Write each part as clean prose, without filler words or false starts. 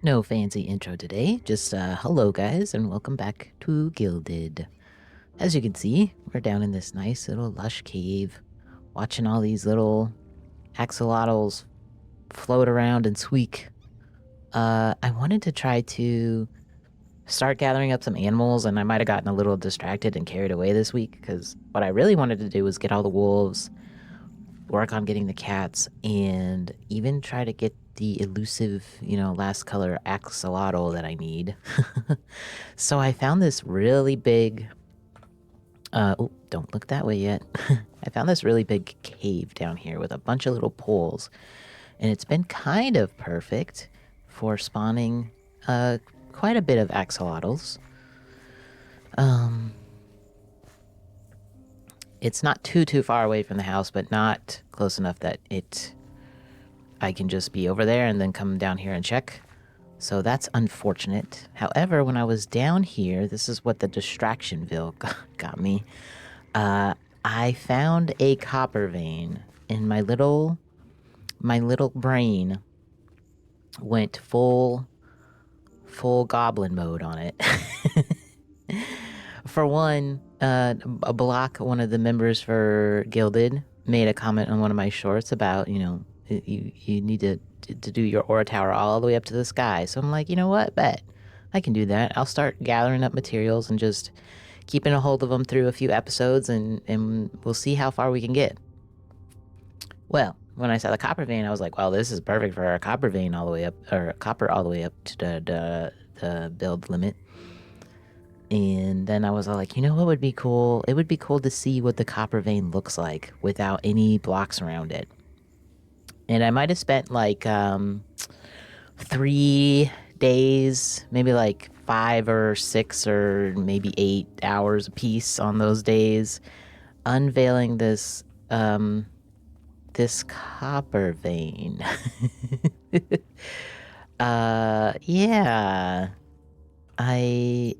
No fancy intro today, just hello guys and welcome back to Gilded. As you can see, we're down in this nice little lush cave, watching all these little axolotls float around and squeak. I wanted to try to start gathering up some animals, and I might have gotten a little distracted and carried away this week, because what I really wanted to do was get all the wolves, work on getting the cats, and even try to get the elusive, last color axolotl that I need. So I found this really big, oh, don't look that way yet. I found this really big cave down here with a bunch of little pools, and it's been kind of perfect for spawning quite a bit of axolotls. Um, it's not too far away from the house, but not close enough that I can just be over there and then come down here and check. So that's unfortunate. However, when I was down here, this is what the distractionville got me. I found a copper vein, and my little brain went full goblin mode on it. For one, a block, one of the members for Gilded made a comment on one of my shorts about, you need to do your aura tower all the way up to the sky. So I'm like, you know what? Bet. I can do that. I'll start gathering up materials and just keeping a hold of them through a few episodes, and we'll see how far we can get. Well, when I saw the copper vein, I was like, well, this is perfect for a copper vein all the way up, or copper all the way up to the build limit. And then I was all like, you know what would be cool? It would be cool to see what the copper vein looks like without any blocks around it. And I might have spent like 3 days, maybe like 5 or 6 or maybe 8 hours a piece on those days, unveiling this copper vein. Yeah. I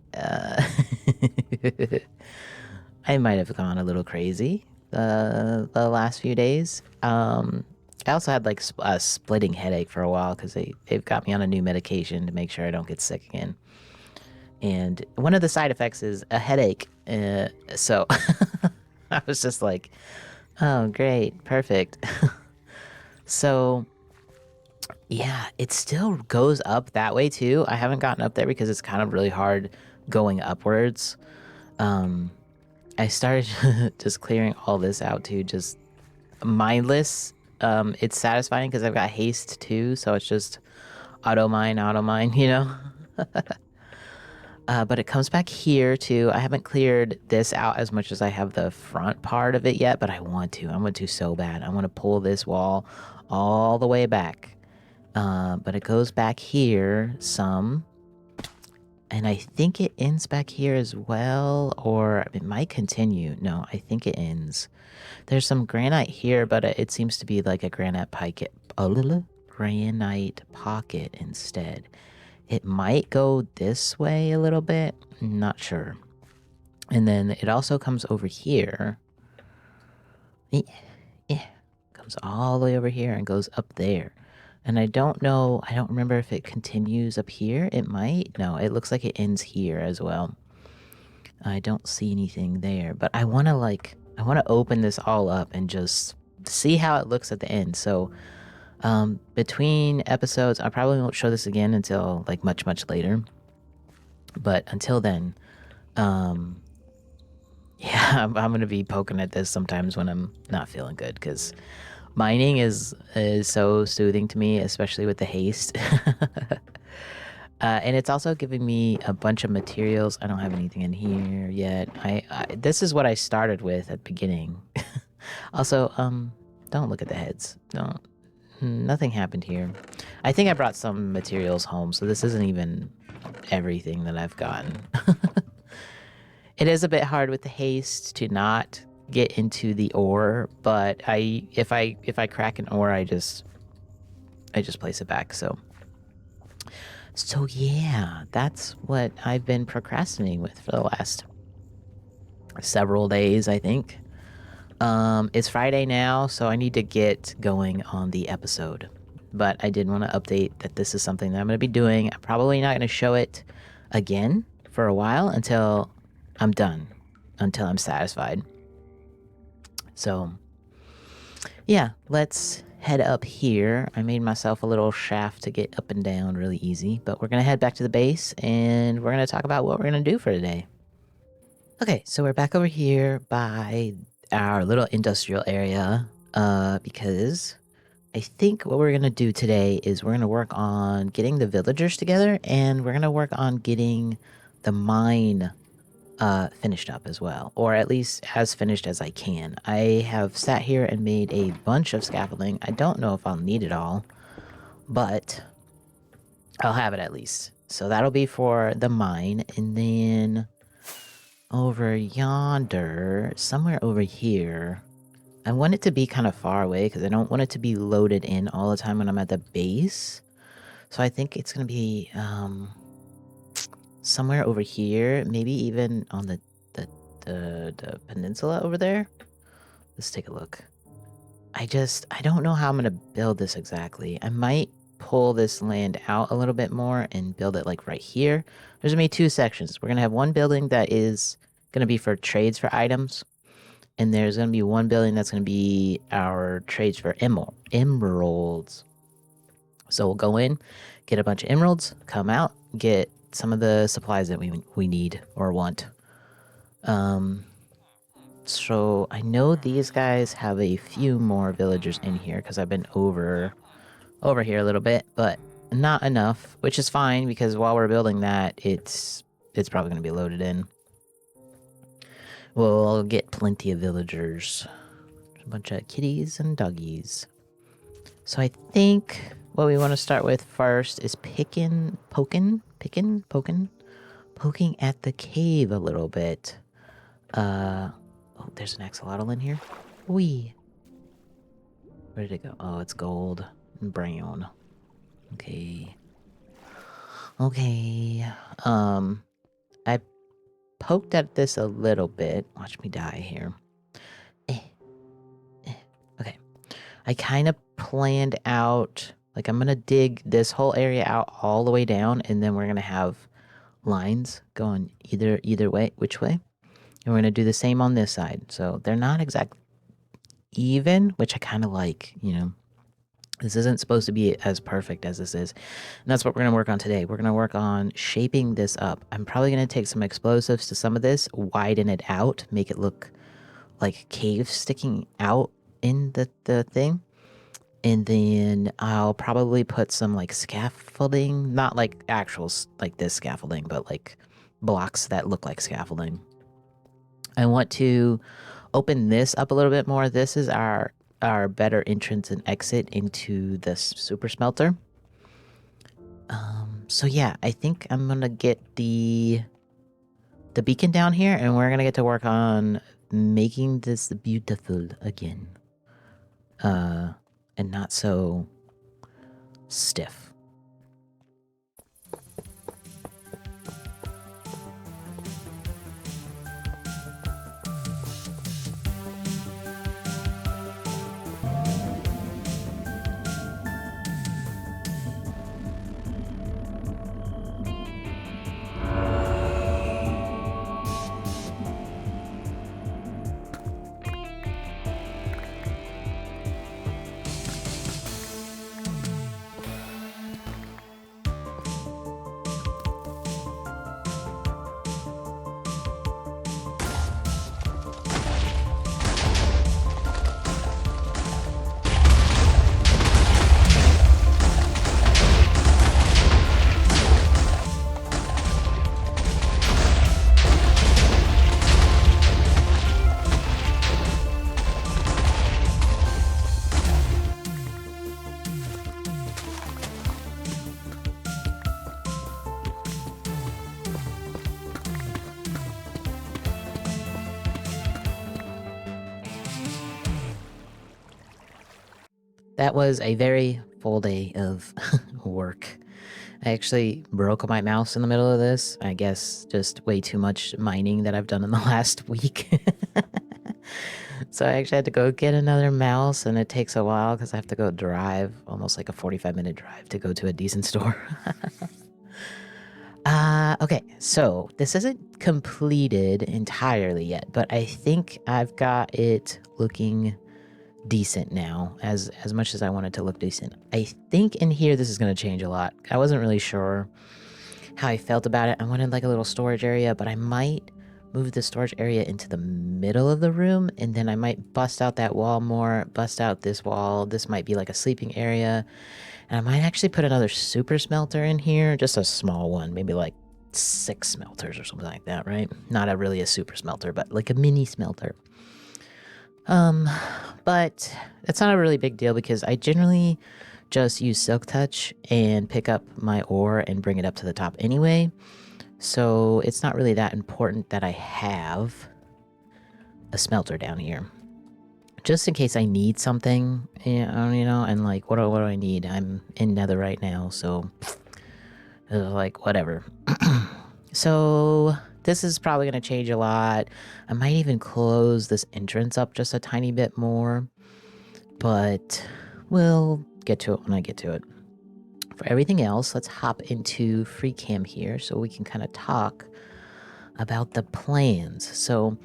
I might have gone a little crazy the last few days. I also had like a splitting headache for a while because they've got me on a new medication to make sure I don't get sick again. And one of the side effects is a headache. So I was just like, oh, great, perfect. So yeah, it still goes up that way too. I haven't gotten up there because it's kind of really hard going upwards. Um, I started just clearing all this out too, just mindless. It's satisfying because I've got haste too, so it's just auto mine, But it comes back here too. I haven't cleared this out as much as I have the front part of it yet, but I want to. I want to so bad. I want to pull this wall all the way back. But it goes back here some. And I think it ends back here as well, or it might continue. No, I think it ends. There's some granite here, but it seems to be like a granite pocket instead. It might go this way a little bit. Not sure. And then it also comes over here. Yeah, comes all the way over here and goes up there. And I don't know, I don't remember if it continues up here. It might. No, it looks like it ends here as well. I don't see anything there, but I want to open this all up and just see how it looks at the end. So, between episodes, I probably won't show this again until like much later. But until then, yeah, I'm gonna be poking at this sometimes when I'm not feeling good, because mining is so soothing to me, especially with the haste. And it's also giving me a bunch of materials. I don't have anything in here yet. This is what I started with at the beginning. Also, don't look at the heads. Don't. Nothing happened here. I think I brought some materials home, so this isn't even everything that I've gotten. It is a bit hard with the haste to not get into the ore, but if I crack an ore, I just place it back. So yeah, that's what I've been procrastinating with for the last several days, I think. It's Friday now, so I need to get going on the episode. but I did want to update that this is something that I'm going to be doing. I'm probably not going to show it again for a while until I'm done, until I'm satisfied. So, yeah, let's head up here. I made myself a little shaft to get up and down really easy, but we're going to head back to the base and we're going to talk about what we're going to do for today. Okay, so we're back over here by our little industrial area, because I think what we're gonna do today is we're gonna work on getting the villagers together, and we're gonna work on getting the mine finished up as well, or at least as finished as I can. I have sat here and made a bunch of scaffolding. I don't know if I'll need it all, but I'll have it at least. So that'll be for the mine, and then over yonder, somewhere over here, I want it to be kind of far away because I don't want it to be loaded in all the time when I'm at the base. So I think it's going to be somewhere over here, maybe even on the peninsula over there. Let's take a look. I don't know how I'm going to build this exactly. I might pull this land out a little bit more and build it like right here. There's going to be two sections. We're going to have one building that is going to be for trades for items. And there's going to be one building that's going to be our trades for emeralds. So we'll go in, get a bunch of emeralds, come out, get some of the supplies that we need or want. So I know these guys have a few more villagers in here because I've been over here a little bit, but not enough, which is fine because while we're building that, it's probably going to be loaded in. We'll get plenty of villagers. A bunch of kitties and doggies. So I think what we want to start with first is poking at the cave a little bit. Oh, there's an axolotl in here. Wee. Where did it go? Oh, it's gold and brown. Okay. Okay. I poked at this a little bit. Watch me die here. Okay. I kind of planned out, like I'm going to dig this whole area out all the way down, and then we're going to have lines going either way, which way. And we're going to do the same on this side. So they're not exactly even, which I kind of like, you know. This isn't supposed to be as perfect as this is. And that's what we're going to work on today. We're going to work on shaping this up. I'm probably going to take some explosives to some of this, widen it out, make it look like caves sticking out in the thing. And then I'll probably put some like scaffolding, not like actual like this scaffolding, but like blocks that look like scaffolding. I want to open this up a little bit more. This is our better entrance and exit into this super smelter. So yeah, I think I'm gonna get the beacon down here, and we're gonna get to work on making this beautiful again. And not so stiff. That was a very full day of work. I actually broke my mouse in the middle of this. I guess just way too much mining that I've done in the last week. So I actually had to go get another mouse, and it takes a while because I have to go drive, almost like a 45-minute drive to go to a decent store. Okay, so this isn't completed entirely yet, but I think I've got it looking decent now, as much as I want it to look decent. I think in here this is going to change a lot. I wasn't really sure how I felt about it. I wanted like a little storage area, but I might move the storage area into the middle of the room, and then I might bust out that wall more, bust out this wall. This might be like a sleeping area, and I might actually put another super smelter in here, just a small one, maybe like 6 smelters or something like that, right? Not really a super smelter, but like a mini smelter. But it's not a really big deal because I generally just use Silk Touch and pick up my ore and bring it up to the top anyway. So it's not really that important that I have a smelter down here. Just in case I need something, you know, and like, what do I need? I'm in Nether right now, so like, whatever. So this is probably going to change a lot. I might even close this entrance up just a tiny bit more, but we'll get to it when I get to it. For everything else, let's hop into free cam here so we can kind of talk about the plans. So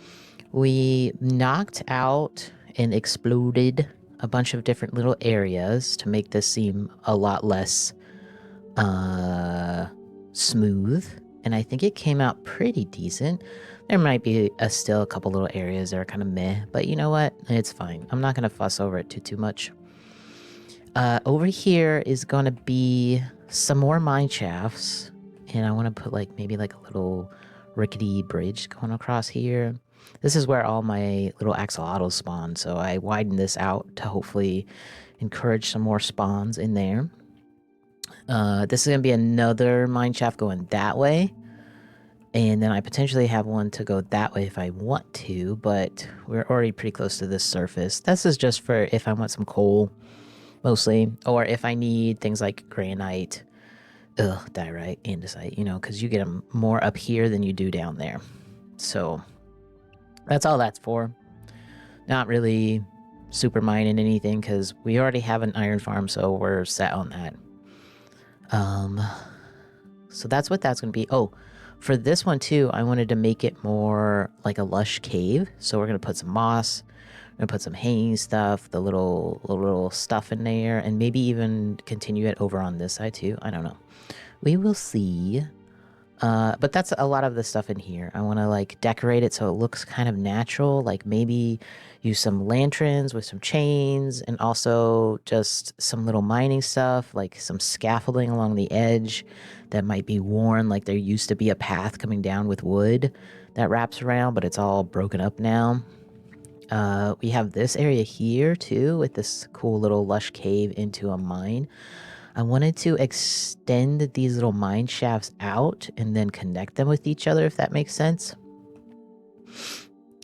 we knocked out and exploded a bunch of different little areas to make this seem a lot less smooth, and I think it came out pretty decent. There might be still a couple little areas that are kind of meh, but you know what? It's fine. I'm not going to fuss over it too much. Over here is going to be some more mine shafts, and I want to put like maybe like a little rickety bridge going across here. This is where all my little axolotls spawn, so I widened this out to hopefully encourage some more spawns in there. This is going to be another mine shaft going that way. And then I potentially have one to go that way if I want to, but we're already pretty close to this surface. This is just for if I want some coal, mostly, or if I need things like granite, diorite, andesite, you know, because you get them more up here than you do down there. So that's all that's for. Not really super mining anything because we already have an iron farm, so we're set on that. So that's what that's going to be. Oh, for this one too, I wanted to make it more like a lush cave. So we're going to put some moss, we're going to put some hanging stuff, the little stuff in there, and maybe even continue it over on this side too. I don't know. We will see. But that's a lot of the stuff in here. I want to like decorate it so it looks kind of natural, like maybe use some lanterns with some chains, and also just some little mining stuff, like some scaffolding along the edge that might be worn, like there used to be a path coming down with wood that wraps around, but it's all broken up now. We have this area here too with this cool little lush cave into a mine. I wanted to extend these little mine shafts out and then connect them with each other, if that makes sense.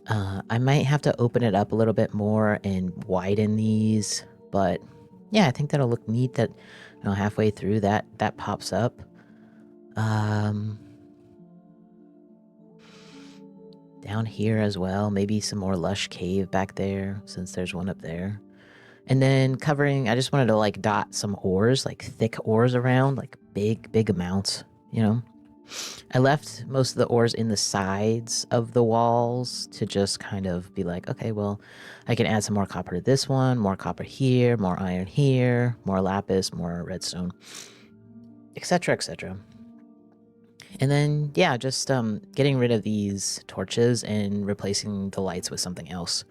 I might have to open it up a little bit more and widen these, but yeah, I think that'll look neat that, you know, halfway through that pops up. Down here as well, maybe some more lush cave back there, since there's one up there. And then covering, I just wanted to like dot some ores, like thick ores around, like big amounts, you know. I left most of the ores in the sides of the walls to just kind of be like, okay, well, I can add some more copper to this one, more copper here, more iron here, more lapis, more redstone, etc, etc. And then, yeah, just getting rid of these torches and replacing the lights with something else.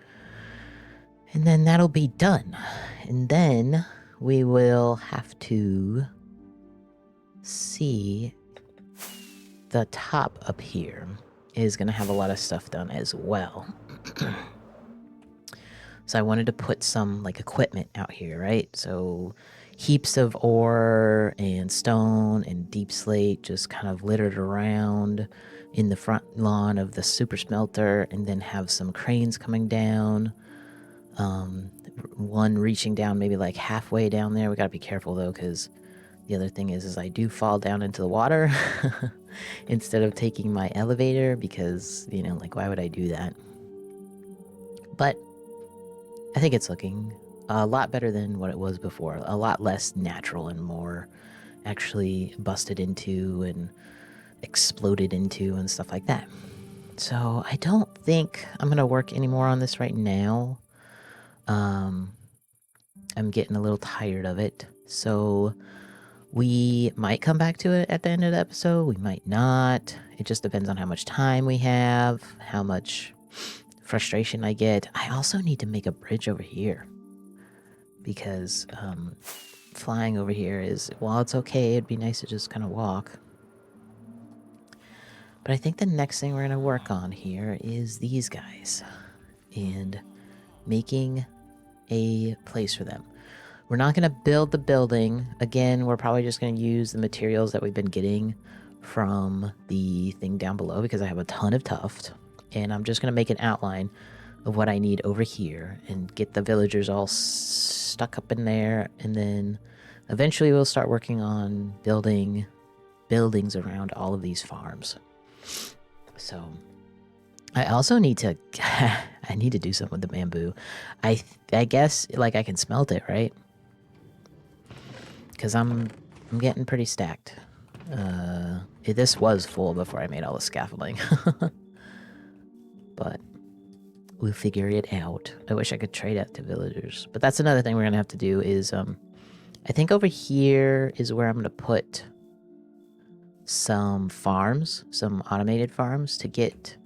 And then that'll be done. And then we will have to see the top up here is going to have a lot of stuff done as well. So I wanted to put some like equipment out here, right? So heaps of ore and stone and deep slate just kind of littered around in the front lawn of the super smelter, and then have some cranes coming down. One reaching down maybe like halfway down there. We gotta be careful though, because the other thing is I do fall down into the water instead of taking my elevator, because, you know, like, why would I do that? But I think it's looking a lot better than what it was before. A lot less natural and more actually busted into and exploded into and stuff like that. So I don't think I'm going to work anymore on this right now. I'm getting a little tired of it. So we might come back to it at the end of the episode. We might not. It just depends on how much time we have, how much frustration I get. I also need to make a bridge over here because flying over here is, while it's okay, it'd be nice to just kind of walk. But I think the next thing we're going to work on here is these guys and making a place for them. We're not going to build the building. Again, we're probably just going to use the materials that we've been getting from the thing down below because I have a ton of tuft. And I'm just going to make an outline of what I need over here and get the villagers all stuck up in there. And then eventually we'll start working on building buildings around all of these farms. So I also need to I need to do something with the bamboo. I guess like I can smelt it, right? Because I'm getting pretty stacked. This was full before I made all the scaffolding. But we'll figure it out. I wish I could trade out to villagers. But that's another thing we're going to have to do is I think over here is where I'm going to put some farms, some automated farms to get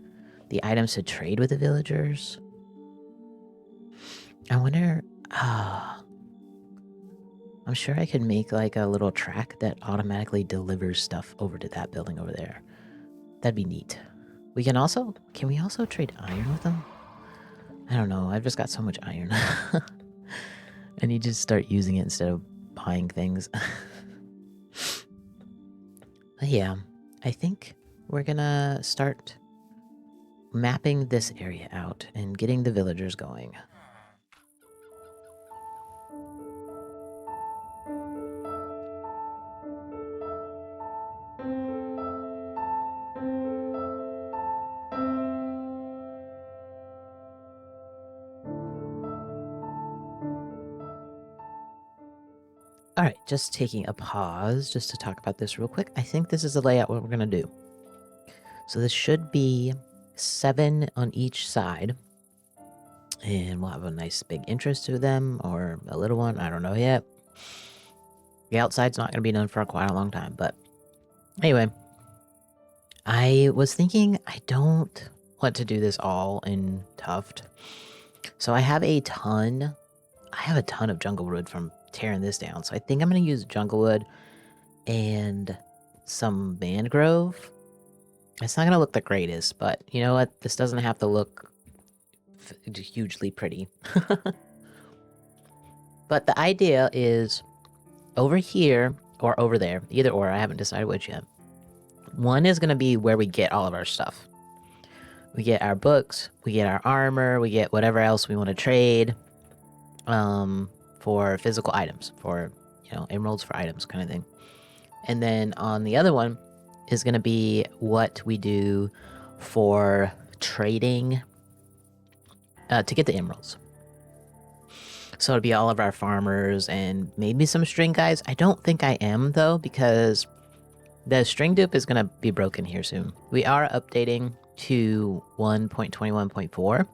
the items to trade with the villagers. I wonder... I'm sure I could make like a little track that automatically delivers stuff over to that building over there. That'd be neat. We can also... Can we also trade iron with them? I don't know. I've just got so much iron. I need to start using it instead of buying things. But yeah, I think we're gonna start mapping this area out and getting the villagers going. Alright, just taking a pause just to talk about this real quick. I think this is the layout what we're gonna do. So this should be 7 on each side. And we'll have a nice big entrance to them, or a little one, I don't know yet. The outside's not going to be done for quite a long time, but anyway. I was thinking I don't want to do this all in tuft. So I have a ton of jungle wood from tearing this down. So I think I'm going to use jungle wood and some mangrove. It's not going to look the greatest, but you know what? This doesn't have to look hugely pretty. But the idea is over here or over there, either or, I haven't decided which yet. One is going to be where we get all of our stuff. We get our books, we get our armor, we get whatever else we want to trade for physical items, for, you know, emeralds for items kind of thing. And then on the other one is going to be what we do for trading to get the emeralds. So it'll be all of our farmers and maybe some string guys. I don't think I am, though, because the string dupe is going to be broken here soon. We are updating to 1.21.4,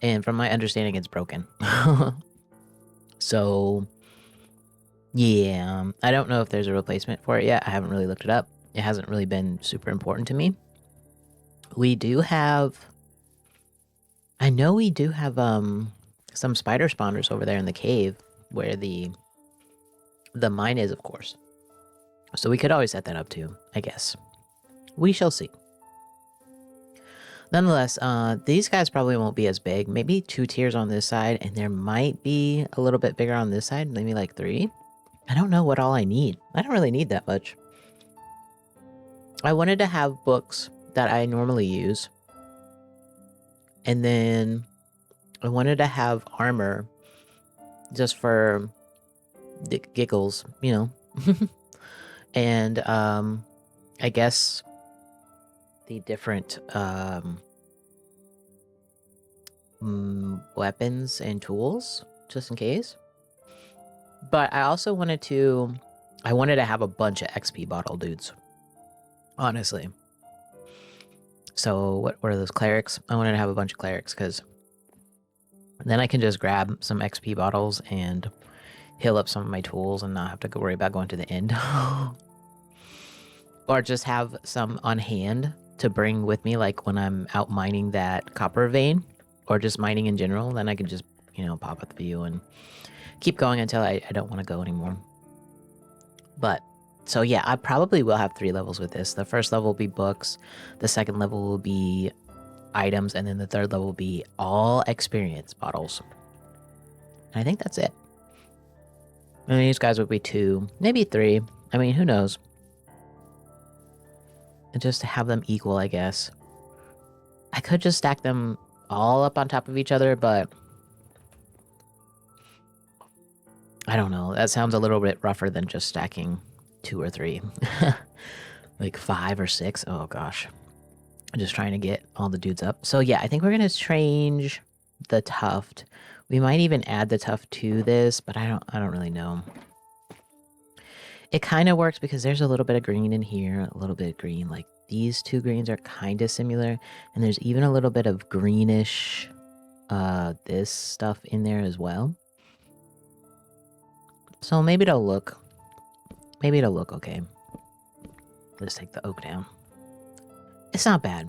and from my understanding, it's broken. So, yeah, I don't know if there's a replacement for it yet. I haven't really looked it up. It hasn't really been super important to me. We do have... I know we do have some spider spawners over there in the cave where the mine is, of course. So we could always set that up too, I guess. We shall see. Nonetheless, these guys probably won't be as big. Maybe 2 tiers on this side, and there might be a little bit bigger on this side. Maybe like 3. I don't know what all I need. I don't really need that much. I wanted to have books that I normally use. And then I wanted to have armor just for the giggles, you know. And I guess the different weapons and tools, just in case. But I also wanted to have a bunch of XP bottle dudes. Honestly. So what are those clerics? I wanted to have a bunch of clerics because then I can just grab some XP bottles and heal up some of my tools and not have to worry about going to the end. Or just have some on hand to bring with me, like when I'm out mining that copper vein or just mining in general. Then I can just, pop up the view and keep going until I don't want to go anymore. But so yeah, I probably will have 3 levels with this. The first level will be books, the second level will be items, and then the third level will be all experience bottles. And I think that's it. And these guys would be 2, maybe 3. I mean, who knows? And just to have them equal, I guess. I could just stack them all up on top of each other, but I don't know. That sounds a little bit rougher than just stacking 2 or 3. Like 5 or 6. Oh gosh. I'm just trying to get all the dudes up. So yeah, I think we're gonna change the tuft. We might even add the tuft to this, but I don't really know. It kind of works because there's a little bit of green in here, a little bit of green. Like these 2 greens are kind of similar, and there's even a little bit of greenish this stuff in there as well. So maybe it'll look okay. Let's take the oak down. It's not bad.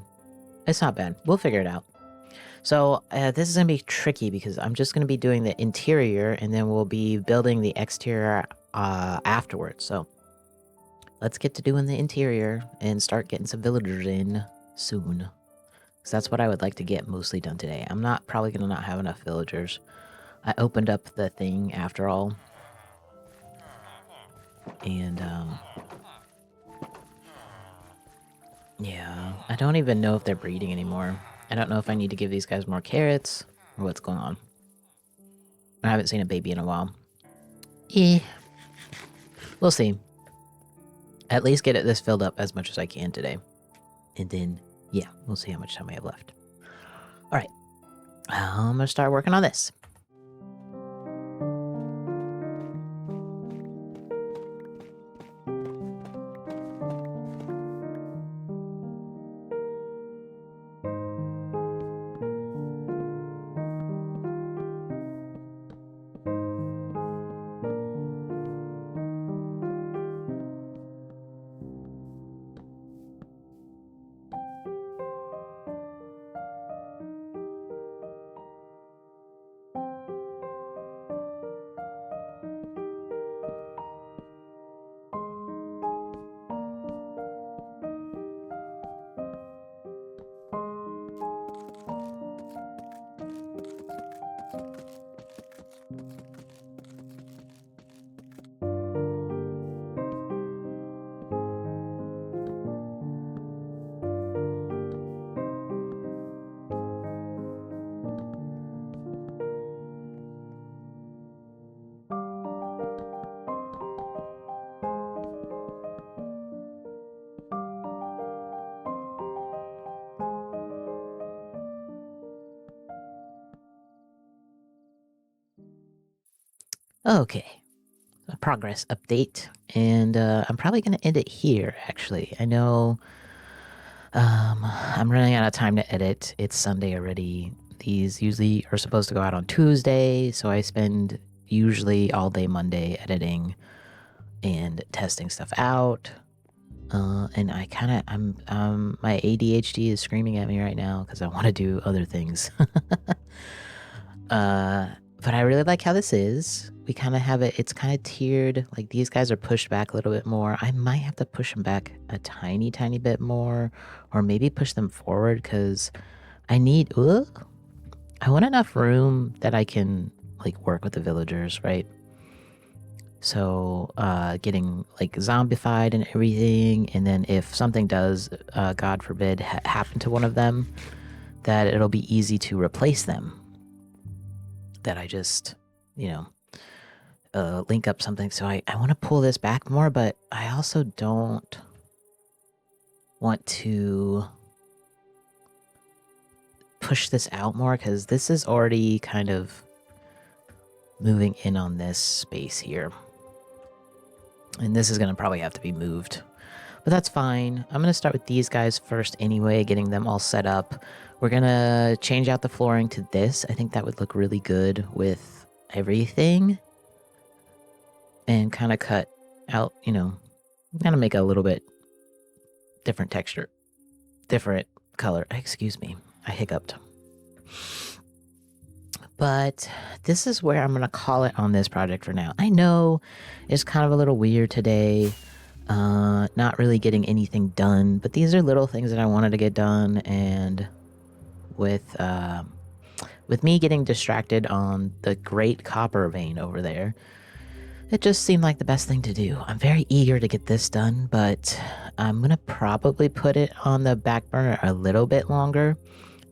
It's not bad. We'll figure it out. So this is going to be tricky because I'm just going to be doing the interior and then we'll be building the exterior afterwards. So let's get to doing the interior and start getting some villagers in soon. Because that's what I would like to get mostly done today. I'm not probably going to not have enough villagers. I opened up the thing after all. And yeah, I don't even know if they're breeding anymore. I don't know if I need to give these guys more carrots or what's going on. I haven't seen a baby in a while. We'll see. At least get this filled up as much as I can today. And then, yeah, we'll see how much time I have left. Alright. I'm gonna start working on this. Okay. A progress update. And I'm probably going to end it here, actually. I know I'm running out of time to edit. It's Sunday already. These usually are supposed to go out on Tuesday, so I spend usually all day Monday editing and testing stuff out. And I kind of, my ADHD is screaming at me right now because I want to do other things. But I really like how this is. We kind of have it, it's kind of tiered. Like these guys are pushed back a little bit more. I might have to push them back a tiny bit more, or maybe push them forward because I want enough room that I can like work with the villagers, right? So getting like zombified and everything, and then if something does, God forbid, happen to one of them, that it'll be easy to replace them. That I just, link up something. So I want to pull this back more, but I also don't want to push this out more because this is already kind of moving in on this space here. And this is going to probably have to be moved. But that's fine. I'm going to start with these guys first anyway, getting them all set up. We're going to change out the flooring to this. I think that would look really good with everything. And kind of cut out, you know, kind of make a little bit different texture. Different color. Excuse me. I hiccuped. But this is where I'm going to call it on this project for now. I know it's kind of a little weird today. Not really getting anything done. But these are little things that I wanted to get done. And with me getting distracted on the great copper vein over there, it just seemed like the best thing to do. I'm very eager to get this done, but I'm going to probably put it on the back burner a little bit longer,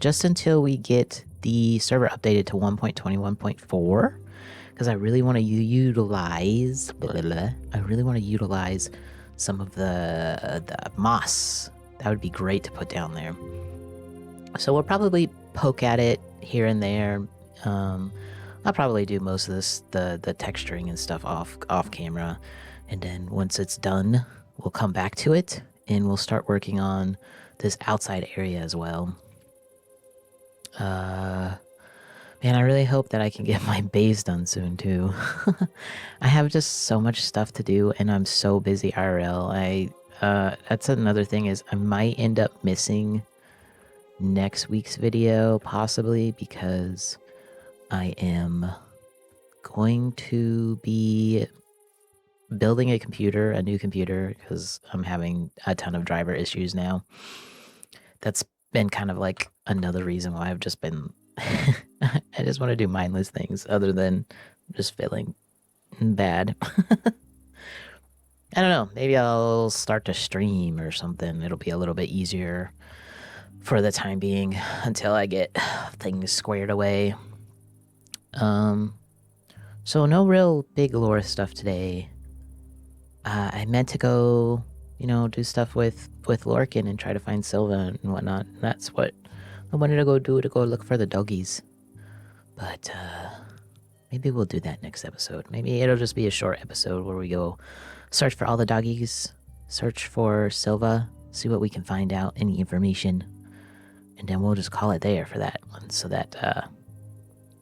just until we get the server updated to 1.21.4, because I really want to utilize some of the moss. That would be great to put down there. So we'll probably poke at it here and there. I'll probably do most of this, the texturing and stuff off camera. And then once it's done, we'll come back to it and we'll start working on this outside area as well. Man, I really hope that I can get my base done soon too. I have just so much stuff to do and I'm so busy IRL. That's another thing is I might end up missing next week's video possibly because I am going to be building a new computer, because I'm having a ton of driver issues now. That's been kind of like another reason why I've just been... I just want to do mindless things other than just feeling bad. I don't know. Maybe I'll start to stream or something. It'll be a little bit easier for the time being until I get things squared away. So no real big lore stuff today. I meant to go, you know, do stuff with Lorcan and try to find Silva and whatnot. That's what I wanted to go do, to go look for the doggies. But, maybe we'll do that next episode. Maybe it'll just be a short episode where we go search for all the doggies, search for Silva, see what we can find out, any information. And then we'll just call it there for that one. So that,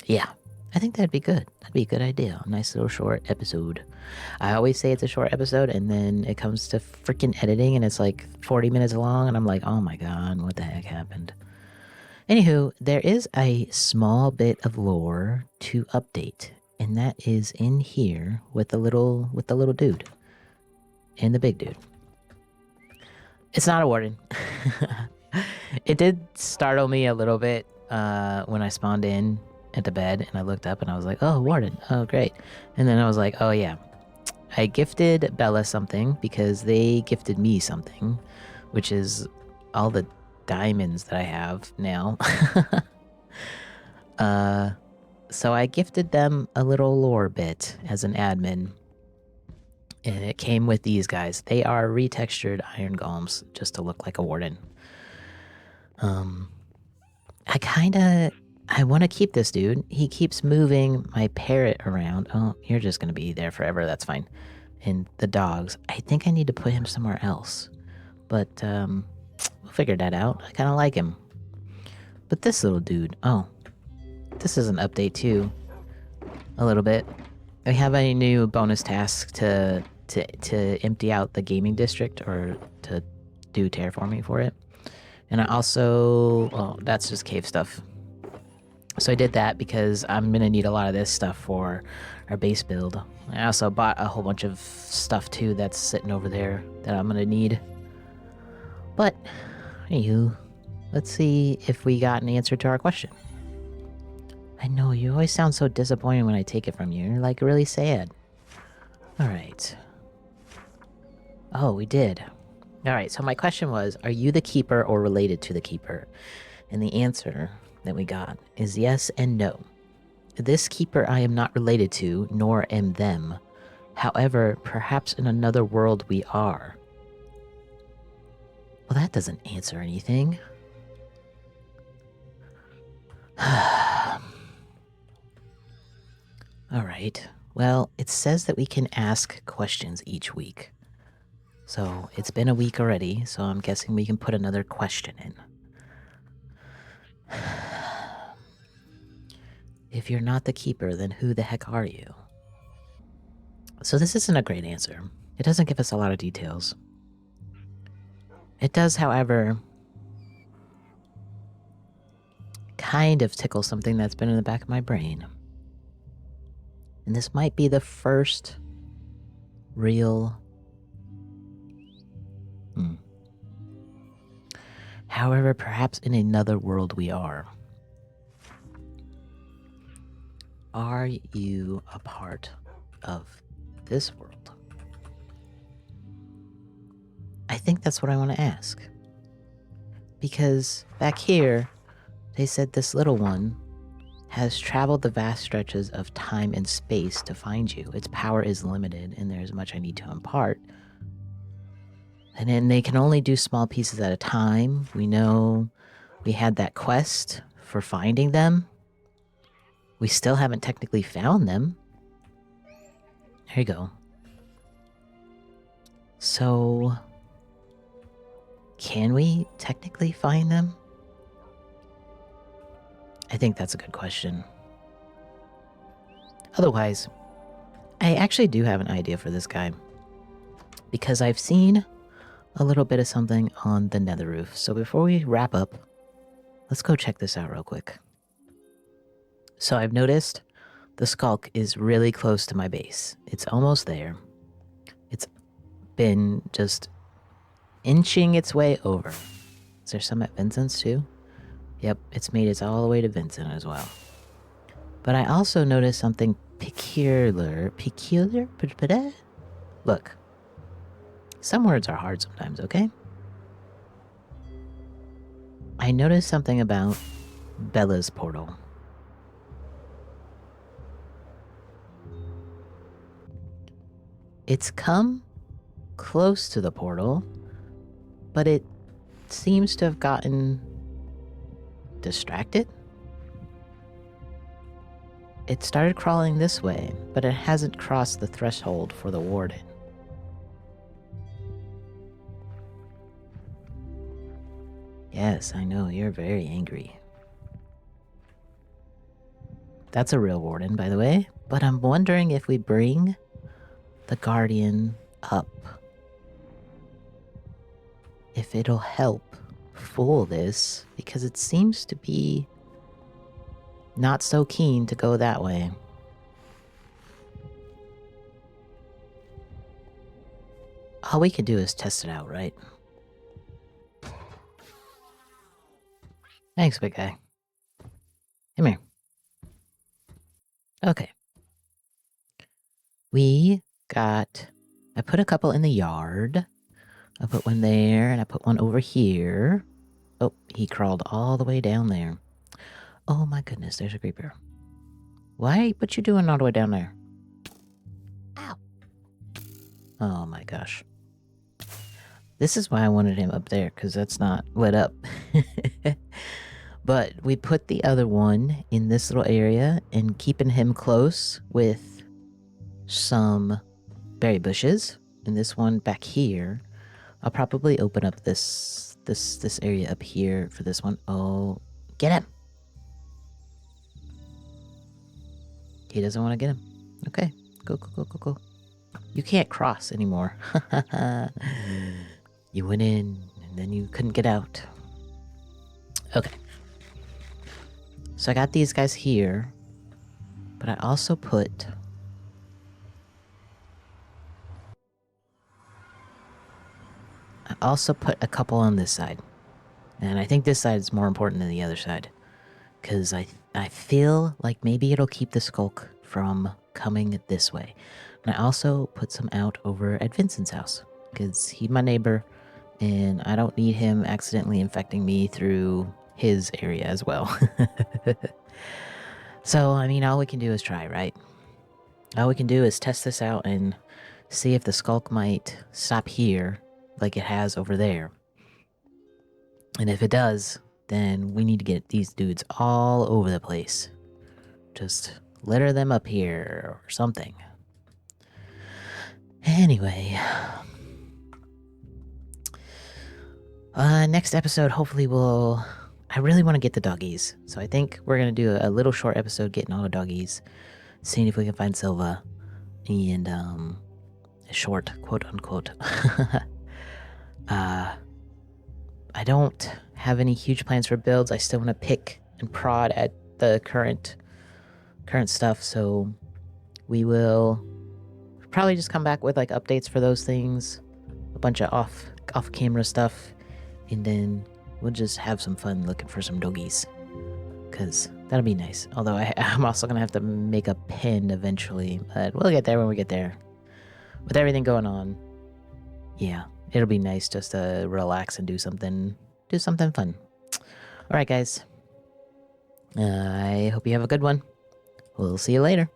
yeah. I think that'd be good. That'd be a good idea. A nice little short episode. I always say it's a short episode, and then it comes to freaking editing, and it's like 40 minutes long, and I'm like, oh my god, what the heck happened? Anywho, there is a small bit of lore to update, and that is in here with the little dude. And the big dude. It's not a warden. It did startle me a little bit when I spawned in at the bed and I looked up and I was like, oh, warden, oh great. And then I was like, oh yeah, I gifted Bella something because they gifted me something, which is all the diamonds that I have now. So I gifted them a little lore bit as an admin, and it came with these guys. They are retextured iron golems just to look like a warden. I want to keep this dude. He keeps moving my parrot around. Oh, you're just going to be there forever. That's fine. And the dogs. I think I need to put him somewhere else. But, we'll figure that out. I kind of like him. But this little dude. Oh. This is an update, too. A little bit. We have a new bonus task to empty out the gaming district, or to do terraforming for it. And I also... Oh, that's just cave stuff. So I did that because I'm going to need a lot of this stuff for our base build. I also bought a whole bunch of stuff too that's sitting over there that I'm going to need. But, anywho, let's see if we got an answer to our question. I know, you always sound so disappointed when I take it from you. You're like really sad. Alright. Oh, we did. Alright, so my question was, are you the keeper or related to the keeper? And the answer that we got is yes and no. This keeper I am not related to, nor am them. However, perhaps in another world we are. Well, that doesn't answer anything. right. Well, it says that we can ask questions each week. So it's been a week already, so I'm guessing we can put another question in. If you're not the keeper, then who the heck are you? So this isn't a great answer. It doesn't give us a lot of details. It does, however, kind of tickle something that's been in the back of my brain. And this might be the first real... However, perhaps in another world we are. Are you a part of this world? I think that's what I want to ask. Because back here, they said this little one has traveled the vast stretches of time and space to find you. Its power is limited, and there's much I need to impart. And then they can only do small pieces at a time. We know we had that quest for finding them. We still haven't technically found them. There you go. So, can we technically find them? I think that's a good question. Otherwise, I actually do have an idea for this guy. Because I've seen a little bit of something on the nether roof. So before we wrap up, let's go check this out real quick. So I've noticed the skulk is really close to my base. It's almost there. It's been just inching its way over. Is there some at Vincent's too? Yep, it's made it all the way to Vincent as well. But I also noticed something peculiar. Look, some words are hard sometimes, okay? I noticed something about Bella's portal. It's come close to the portal, but it seems to have gotten distracted. It started crawling this way, but it hasn't crossed the threshold for the warden. Yes, I know, you're very angry. That's a real warden, by the way, but I'm wondering if we bring the guardian up, if it'll help fool this, because it seems to be not so keen to go that way. All we can do is test it out, right? Thanks, big guy. Come here. Okay. I put a couple in the yard. I put one there, and I put one over here. Oh, he crawled all the way down there. Oh my goodness, there's a creeper. Why? What you doing all the way down there? Ow. Oh my gosh. This is why I wanted him up there, because that's not lit up. But we put the other one in this little area and keeping him close with some berry bushes. And this one back here, I'll probably open up this area up here for this one. Oh, get him! He doesn't want to get him. Okay, go. You can't cross anymore. You went in, and then you couldn't get out. Okay. So I got these guys here, but I also put... a couple on this side. And I think this side is more important than the other side. Because I feel like maybe it'll keep the skulk from coming this way. And I also put some out over at Vincent's house. Because he's my neighbor, and I don't need him accidentally infecting me through his area as well. So, I mean, all we can do is try, right? All we can do is test this out and see if the skulk might stop here like it has over there. And if it does, then we need to get these dudes all over the place. Just litter them up here or something. Anyway, next episode, hopefully I really want to get the doggies. So I think we're going to do a little short episode getting all the doggies, seeing if we can find Silva, and, a short, quote unquote. I don't have any huge plans for builds. I still want to pick and prod at the current stuff, so we will probably just come back with like updates for those things, a bunch of off camera stuff, and then we'll just have some fun looking for some doggies, because that'll be nice. Although I'm also gonna have to make a pen eventually, but we'll get there when we get there. With everything going on, yeah, it'll be nice just to relax and do something fun. All right, guys. I hope you have a good one. We'll see you later.